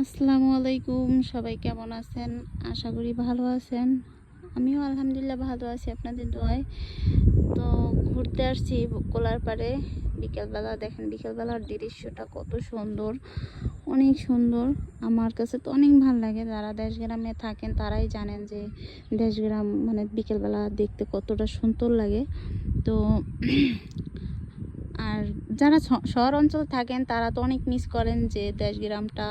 আসসালামু আলাইকুম, সবাই কেমন আছেন? আশা করি ভালো আছেন। আমিও আলহামদুলিল্লাহ ভালো আছি আপনাদের দোয়ায়। তো ঘুরতে আসছি কোলার পাড়ে বিকেলবেলা। দেখেন বিকেলবেলার দৃশ্যটা কত সুন্দর, অনেক সুন্দর। আমার কাছে তো অনেক ভালো লাগে। যারা দেশগ্রামে থাকেন তারাই জানেন যে দেশগ্রাম মানে বিকেলবেলা দেখতে কতটা সুন্দর লাগে। তো আর যারা শহর অঞ্চল থাকেন তারা তো অনেক মিস করেন যে দেশগ্রামটা।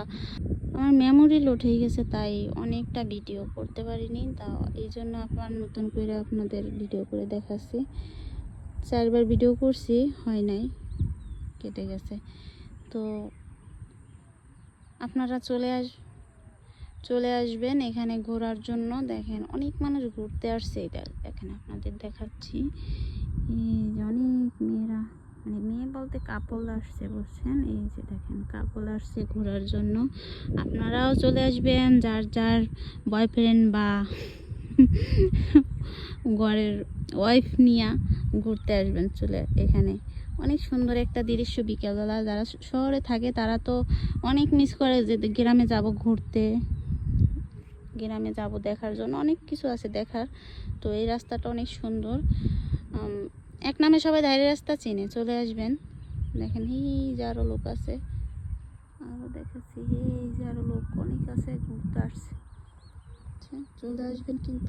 আমার মেমোরি লোড হয়ে গেছে, তাই অনেকটা ভিডিও করতে পারিনি। তা এই জন্য আপনার নতুন করে আপনাদের ভিডিও করে দেখাচ্ছি। 4বার ভিডিও করছি, হয় নাই, কেটে গেছে। তো আপনারা চলে আসবেন এখানে ঘোরার জন্য। দেখেন অনেক মানুষ ঘুরতে আসছে। এটা দেখেন আপনাদের দেখাচ্ছি। এই যে অনেক মেয়েরা, মানে মেয়ে বলতে কাপল আসছে, বুঝছেন? এই যে দেখেন কাপল আসছে ঘোরার জন্য। আপনারাও চলে আসবেন, যার যার বয়ফ্রেন্ড বা ঘরের ওয়াইফ নিয়ে ঘুরতে আসবেন। চলে এখানে অনেক সুন্দর একটা দৃশ্য বিকেলবেলা। যারা শহরে থাকে তারা তো অনেক মিস করে যে গ্রামে যাব ঘুরতে, গ্রামে যাব দেখার জন্য। অনেক কিছু আছে দেখার। তো এই রাস্তাটা অনেক সুন্দর। এক নামে সবাই ধারে রাস্তা চিনে। চলে আসবেন। দেখেন এই যে আরও লোক আছে, আরও দেখাচ্ছি। এই যে আরও লোক অনেক আছে, ঘুরতে আসছে। আচ্ছা, চলে আসবেন কিন্তু।